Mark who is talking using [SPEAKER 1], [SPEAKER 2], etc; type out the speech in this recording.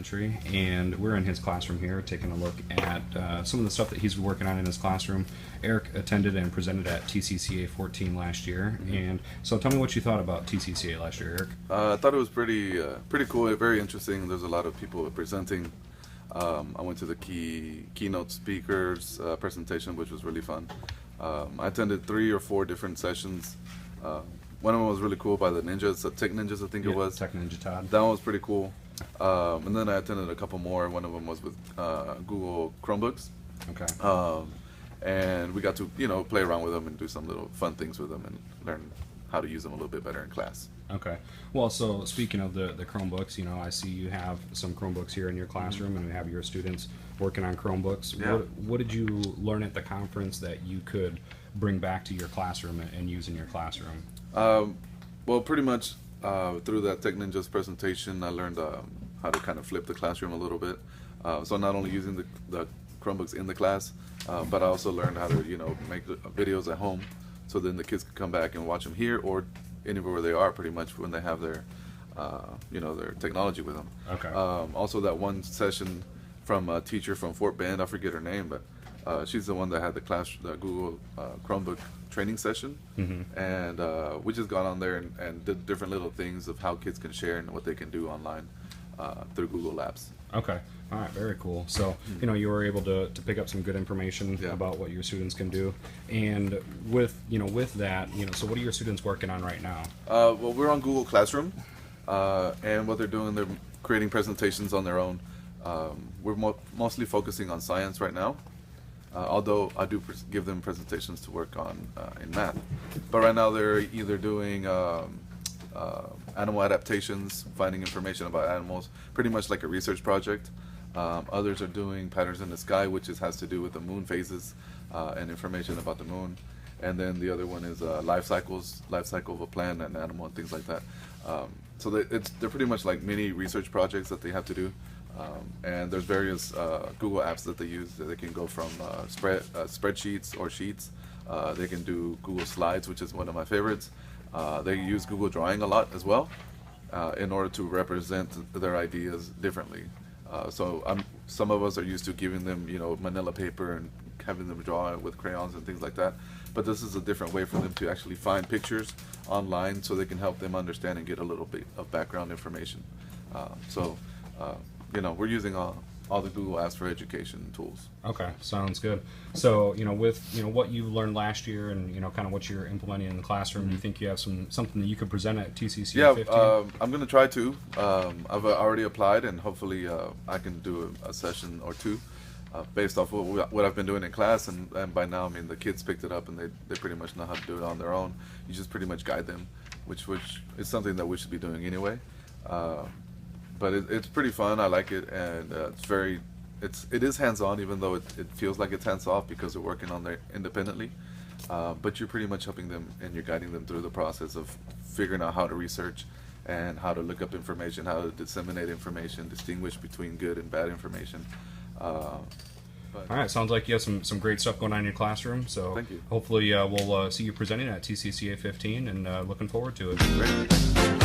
[SPEAKER 1] Elementary, and we're in his classroom here taking a look at some of the stuff that he's working on in his classroom. Eric attended and presented at TCCA 14 last year, and so tell me what you thought about TCCA last year, Eric.
[SPEAKER 2] I thought it was pretty cool, very interesting. There's a lot of people presenting. I went to the keynote speakers presentation, which was really fun. I attended 3 or 4 different sessions. One of them was really cool by the Ninjas, the Tech Ninjas, I think it was.
[SPEAKER 1] Tech Ninja Todd.
[SPEAKER 2] That one was pretty cool. And then I attended a couple more. One of them was with Google Chromebooks.
[SPEAKER 1] Okay.
[SPEAKER 2] And we got to, play around with them and do some little fun things with them and learn how to use them a little bit better in class.
[SPEAKER 1] Okay. Well, so speaking of the Chromebooks, I see you have some Chromebooks here in your classroom, and you have your students working on Chromebooks.
[SPEAKER 2] Yeah.
[SPEAKER 1] What did you learn at the conference that you could bring back to your classroom and use in your classroom?
[SPEAKER 2] Well, pretty much through that Tech Ninjas presentation, I learned how to kind of flip the classroom a little bit. So not only using the Chromebooks in the class, but I also learned how to, make videos at home. So then the kids can come back and watch them here or anywhere they are, pretty much when they have their, their technology with them.
[SPEAKER 1] Okay.
[SPEAKER 2] Also, that one session from a teacher from Fort Bend, I forget her name, but she's the one that had the Google Chromebook training session, and we just got on there and did different little things of how kids can share and what they can do online through Google Labs.
[SPEAKER 1] Okay. All right. Very cool. So, you were able to pick up some good information
[SPEAKER 2] Yeah.
[SPEAKER 1] about what your students can do, and with that, so what are your students working on right now?
[SPEAKER 2] Well, we're on Google Classroom, and what they're doing, they're creating presentations on their own. We're mostly focusing on science right now, although I do give them presentations to work on in math. But right now they're either doing animal adaptations, finding information about animals, pretty much like a research project. Others are doing patterns in the sky, which has to do with the moon phases and information about the moon. And then the other one is life cycle of a plant and animal and things like that. So they're pretty much like mini research projects that they have to do. And there's various Google apps that they use. They can go from spreadsheets or sheets. They can do Google Slides, which is one of my favorites. They use Google Drawing a lot as well in order to represent their ideas differently. So some of us are used to giving them, manila paper and having them draw it with crayons and things like that. But this is a different way for them to actually find pictures online so they can help them understand and get a little bit of background information. We're using all the Google apps for education tools.
[SPEAKER 1] Okay, sounds good. So, with what you learned last year and kind of what you're implementing in the classroom, do you think you have something that you could present at TCCA 15?
[SPEAKER 2] Yeah, I'm going to try to. I've already applied, and hopefully I can do a session or 2 based off what I've been doing in class. And by now, the kids picked it up, and they pretty much know how to do it on their own. You just pretty much guide them, which is something that we should be doing anyway. But it's pretty fun. I like it, and it is hands-on, even though it feels like it's hands-off because they're working on there independently. But you're pretty much helping them, and you're guiding them through the process of figuring out how to research and how to look up information, how to disseminate information, distinguish between good and bad information.
[SPEAKER 1] All right, sounds like you have some great stuff going on in your classroom. So
[SPEAKER 2] thank you.
[SPEAKER 1] Hopefully we'll see you presenting at TCCA 15, and looking forward to it.
[SPEAKER 2] Great.